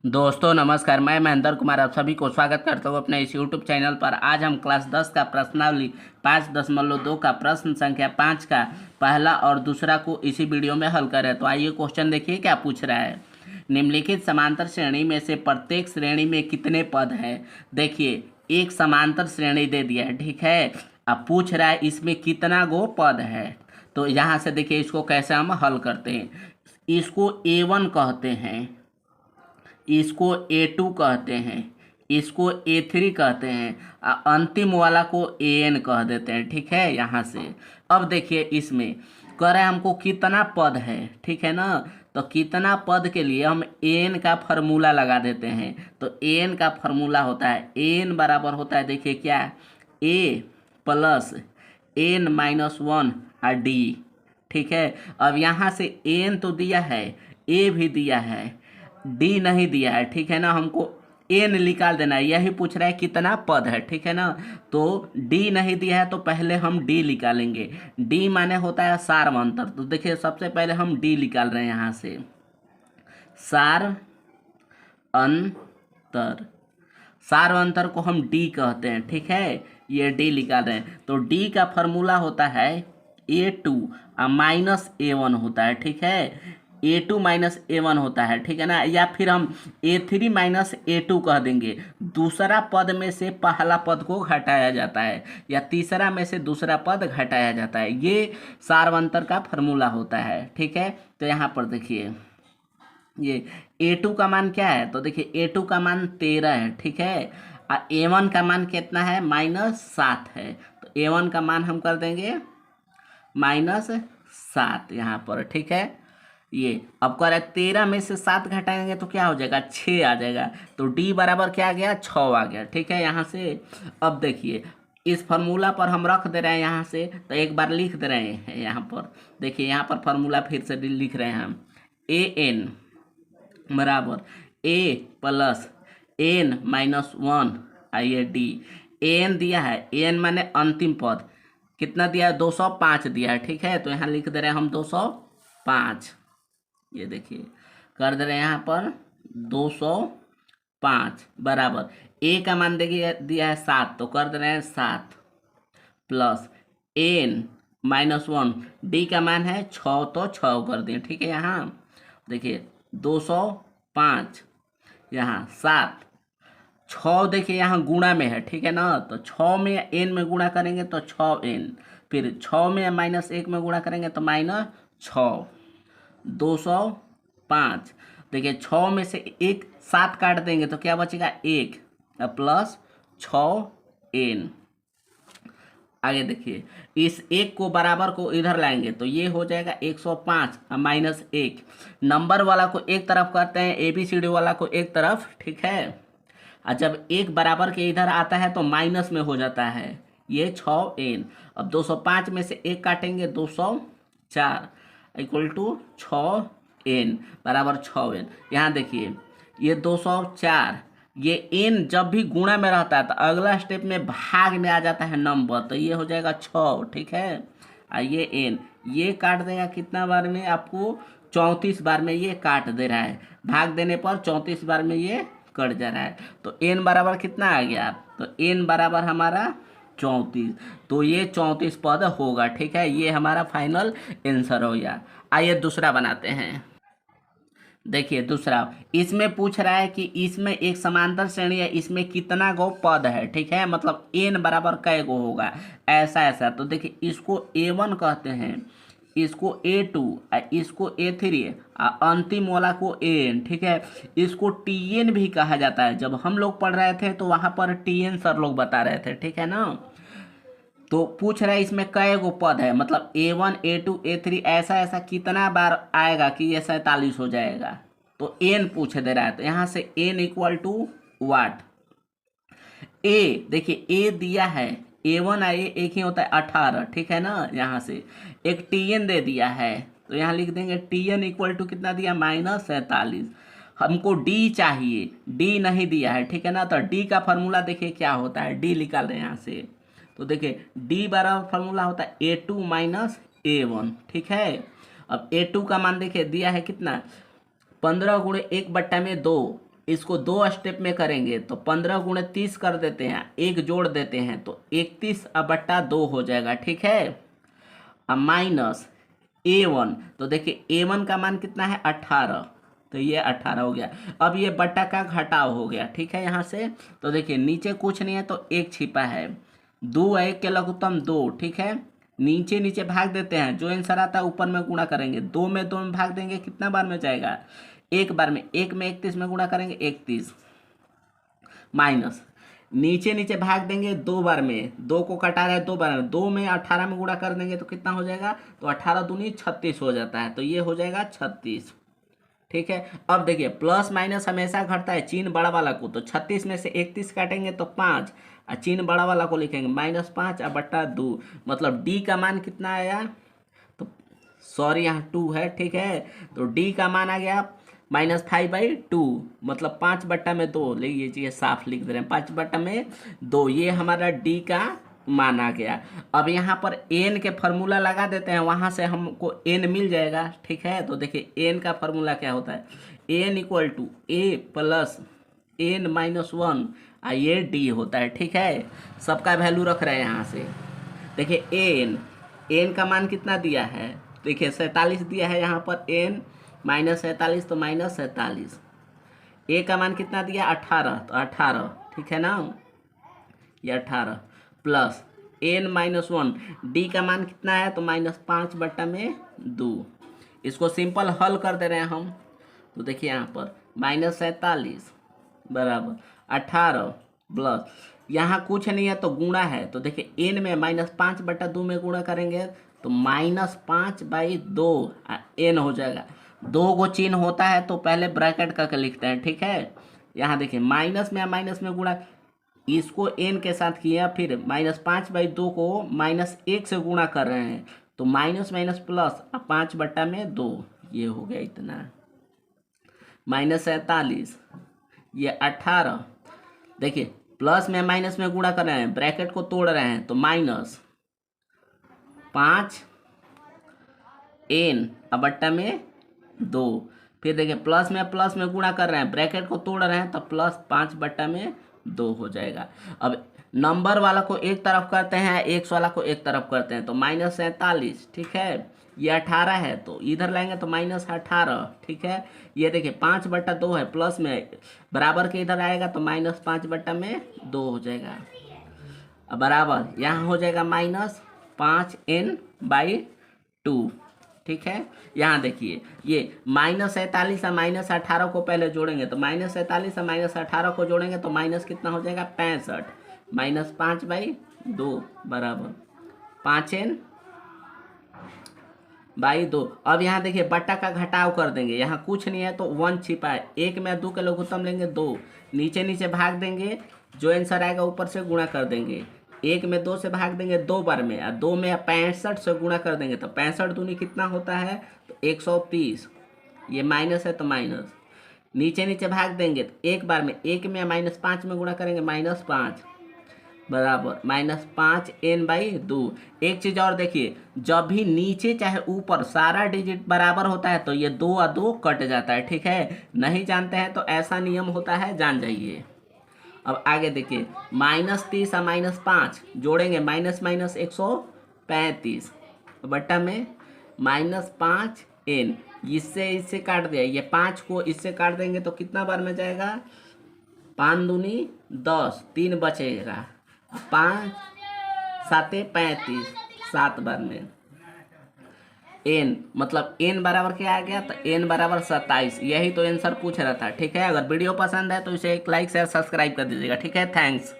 दोस्तों नमस्कार, मैं महेंद्र कुमार आप सभी को स्वागत करता हूँ अपने इस यूट्यूब चैनल पर। आज हम क्लास 10 का प्रश्नावली 5.2 का प्रश्न संख्या 5 का पहला और दूसरा को इसी वीडियो में हल करें। तो आइए क्वेश्चन देखिए क्या पूछ रहा है। निम्नलिखित समांतर श्रेणी में से प्रत्येक श्रेणी में कितने पद हैं। देखिए एक समांतर श्रेणी दे दिया है, ठीक है। अब पूछ रहा है इसमें कितना गो पद है। तो यहाँ से देखिए इसको कैसे हम हल करते हैं। इसको A1 कहते हैं, इसको A2 कहते हैं, इसको A3 कहते हैं, अंतिम वाला को AN कह देते हैं, ठीक है। यहाँ से अब देखिए इसमें कह रहा है हमको कितना पद है, ठीक है ना। तो कितना पद के लिए हम AN का फार्मूला लगा देते हैं। तो AN का फार्मूला होता है AN बराबर होता है, देखिए क्या, A प्लस N-1 और D, ठीक है। अब यहाँ से N तो दिया है, A भी दिया है, डी नहीं दिया है, ठीक है ना। हमको एन निकाल देना है, यही पूछ रहा है कितना पद है, ठीक है ना। तो डी नहीं दिया है तो पहले हम डी निकालेंगे। डी माने होता है सार अंतर। तो देखिए सबसे पहले हम डी निकाल रहे हैं यहाँ से, सार अंतर। सार अंतर को हम डी कहते हैं, ठीक है। ये डी निकाल रहे हैं तो डी का फॉर्मूला होता है A2 माइनस A1 होता है, ठीक है। A2 माइनस A1 होता है, ठीक है ना। या फिर हम A3 माइनस A2 कह देंगे। दूसरा पद में से पहला पद को घटाया जाता है या तीसरा में से दूसरा पद घटाया जाता है, ये सारवंतर का फॉर्मूला होता है, ठीक है। तो यहाँ पर देखिए ये A2 का मान क्या है। तो देखिए A2 का मान 13 है, ठीक है। और A1 का मान कितना है, -7 है। तो A1 का मान हम कर देंगे -7 यहाँ पर, ठीक है। ये अब कह रहा है 13 में से 7 घटाएंगे तो क्या हो जाएगा, 6 आ जाएगा। तो डी बराबर क्या आ गया, 6 आ गया, ठीक है। यहाँ से अब देखिए इस फार्मूला पर हम रख दे रहे हैं यहाँ से, तो एक बार लिख दे रहे हैं यहाँ पर। देखिए यहाँ पर फार्मूला फिर से लिख रहे हैं हम, AN बराबर A प्लस N-1 आइए डी। AN दिया है, AN माने अंतिम पद, कितना दिया है, 205 दिया है, ठीक है। तो यहाँ लिख दे रहे हैं हम 205। ये देखिए कर दे रहे हैं यहाँ पर 205 बराबर ए का मान देखिए दिया है 7, तो कर दे रहे हैं 7 प्लस N-1, डी का मान है 6, तो 6 कर दिए, ठीक है। यहाँ देखिए 205 यहाँ 7, 6 देखिए यहाँ गुणा में है, ठीक है ना। तो 6 में N में गुणा करेंगे तो 6N, फिर 6 में -1 में गुणा करेंगे तो -6, 205। देखिए 6 में से एक 7 काट देंगे तो क्या बचेगा, 1 प्लस 6N। आगे देखिए इस एक को बराबर को इधर लाएंगे तो ये हो जाएगा 105 -1। नंबर वाला को एक तरफ करते हैं, ABCD वाला को एक तरफ, ठीक है। और जब एक बराबर के इधर आता है तो माइनस में हो जाता है, ये 6N। अब 205 में से एक काटेंगे 204 इक्वल टू 6N बराबर 6N। यहाँ देखिए ये 204, ये N जब भी गुणा में रहता है तो अगला स्टेप में भाग में आ जाता है नंबर, तो ये हो जाएगा 6, ठीक है। और ये N ये काट देगा कितना बार में, आपको 34 बार में ये काट दे रहा है। भाग देने पर 34 बार में ये कट जा रहा है। तो N बराबर कितना आ गया, तो N बराबर हमारा 34। तो ये 34 पद होगा, ठीक है। ये हमारा फाइनल आंसर हो गया। आइए दूसरा बनाते हैं। देखिए दूसरा इसमें पूछ रहा है कि इसमें एक समांतर श्रेणी है, इसमें कितना गो पद है, ठीक है। मतलब N बराबर कै गो होगा, ऐसा ऐसा। तो देखिए इसको A1 कहते हैं, इसको A2, इसको A3, अंतिम वाला को AN, ठीक है। इसको TN भी कहा जाता है। जब हम लोग पढ़ रहे थे तो वहाँ पर TN सर लोग बता रहे थे, ठीक है ना। तो पूछ रहा है इसमें कै गो पद है, मतलब A1 A2 A3 ऐसा ऐसा कितना बार आएगा कि ये 47 हो जाएगा। तो N पूछ दे रहा है, तो यहाँ से N equal to what, A देखिए A दिया है, A1 A एक ही होता है 18, ठीक है ना। यहाँ से एक TN दे दिया है, तो यहाँ लिख देंगे TN इक्वल टू कितना दिया, -47। हमको D चाहिए, D नहीं दिया है, ठीक है ना। तो D का फॉर्मूला देखिए क्या होता है, D निकाल रहे हैं यहाँ से। तो देखिए D बराबर फॉर्मूला होता है A2 माइनस A1, ठीक है। अब A2 का मान देखिए दिया है कितना, 15 × 1/2, इसको 2 स्टेप में करेंगे तो 15 गुणे 30 कर देते हैं, एक जोड़ देते हैं तो 31/2 हो जाएगा। ठीक है, अब माइनस A1, तो देखिए A1 का मान कितना है 18, तो ये 18 हो गया। अब ये बट्टा का घटाव हो गया। ठीक है, यहाँ से तो देखिए नीचे कुछ नहीं है तो एक छिपा है, 2 1 के लघुत्तम 2। ठीक है, नीचे नीचे भाग देते हैं, जो आंसर आता है ऊपर में गुणा करेंगे, 2 में 2 में भाग देंगे, कितना बार में जाएगा, एक बार में। 1 में 31 में गुणा करेंगे 31, माइनस नीचे नीचे भाग देंगे 2 बार में, 2 को कटा रहा है 2 बार में, 2 में 18 में गुणा कर देंगे तो कितना हो जाएगा, तो 18 दूनी 36 हो जाता है, तो ये हो जाएगा 36। ठीक है, अब देखिए प्लस माइनस हमेशा घटता है, चिन्ह बड़ा वाला को, तो 36 में से 31 काटेंगे तो 5, और चिन्ह बड़ा वाला को लिखेंगे -5/2, मतलब डी का मान कितना आया, तो सॉरी यहाँ 2 है। ठीक है, तो डी का मान आ गया -5/2, मतलब 5/2, लीजिए साफ लिख दे रहे हैं 5/2, ये हमारा डी का मान आ गया। अब यहाँ पर एन के फार्मूला लगा देते हैं, वहाँ से हमको एन मिल जाएगा। ठीक है, तो देखिए एन का फार्मूला क्या होता है, N equal to A plus N minus 1, ये डी होता है। ठीक है, सबका वैल्यू रख रहे हैं यहाँ से। देखिए एन का मान कितना दिया है, देखिए 47 दिया है यहाँ पर, एन -47 तो -47, ए का मान कितना दिया 18, तो 18। ठीक है ना, ये 18 प्लस एन -1, डी का मान कितना है, तो -5/2। इसको सिंपल हल कर दे रहे हैं हम, तो देखिए यहाँ पर -47 बराबर 18 प्लस, यहाँ कुछ नहीं है तो गुणा है, तो देखिए एन में -5/2 में गुणा करेंगे तो -5/2 एन हो जाएगा। 2 को चिन्ह होता है तो पहले ब्रैकेट करके लिखते हैं। ठीक है, यहाँ देखिए माइनस में गुणा, इसको एन के साथ किया, फिर -5/2 को -1 से गुणा कर रहे हैं, तो माइनस प्लस 5/2, ये हो गया इतना, -47, ये 18। देखिए प्लस में माइनस में गुणा कर रहे हैं, ब्रैकेट को तोड़ रहे हैं, तो -5/2, फिर देखिए प्लस में गुणा कर रहे हैं, ब्रैकेट को तोड़ रहे हैं, तो +5/2 हो जाएगा। अब नंबर वाला को एक तरफ करते हैं, एक्स वाला को एक तरफ करते हैं, तो -47। ठीक है, ये 18 है तो इधर लाएंगे तो -18। ठीक है, ये देखिए 5/2 है, प्लस में बराबर के इधर आएगा तो -5/2 हो जाएगा, बराबर यहाँ हो जाएगा -5n/2। ठीक है, यहाँ देखिए ये -47 और -18 को पहले जोड़ेंगे, तो -47 और -18 को जोड़ेंगे तो माइनस कितना हो जाएगा 65, -5/2 बराबर 5n/2। अब यहाँ देखिए बट्टा का घटाव कर देंगे, यहाँ कुछ नहीं है तो 1 छिपा है, 1 में 2 के लघुत्तम लेंगे 2, नीचे नीचे भाग देंगे, जो आंसर आएगा ऊपर से गुणा कर देंगे, 1 में 2 से भाग देंगे 2 बार में, और 2 में 65 से गुणा कर देंगे, तो 65 दूनी कितना होता है, तो 130, ये माइनस है तो माइनस, नीचे नीचे भाग देंगे तो एक बार में, 1 में -5 में गुणा करेंगे -5 बराबर -5n/2। एक चीज़ और देखिए, जब भी नीचे चाहे ऊपर सारा डिजिट बराबर होता है तो ये 2 और 2 कट जाता है। ठीक है, नहीं जानते हैं तो ऐसा नियम होता है, जान जाइए। अब आगे देखिए -30 और -5 जोड़ेंगे, माइनस 135 बट्टा में -5n, इससे काट दिया, ये 5 को इससे काट देंगे तो कितना बार में जाएगा, 5 दूनी 10, 3 बचेगा, 5 7 35, 7 बार में n, मतलब n बराबर क्या आ गया, तो n बराबर 27। यही तो आंसर पूछ रहा था। ठीक है, अगर वीडियो पसंद है तो इसे एक लाइक शेयर सब्सक्राइब कर दीजिएगा। ठीक है, थैंक्स।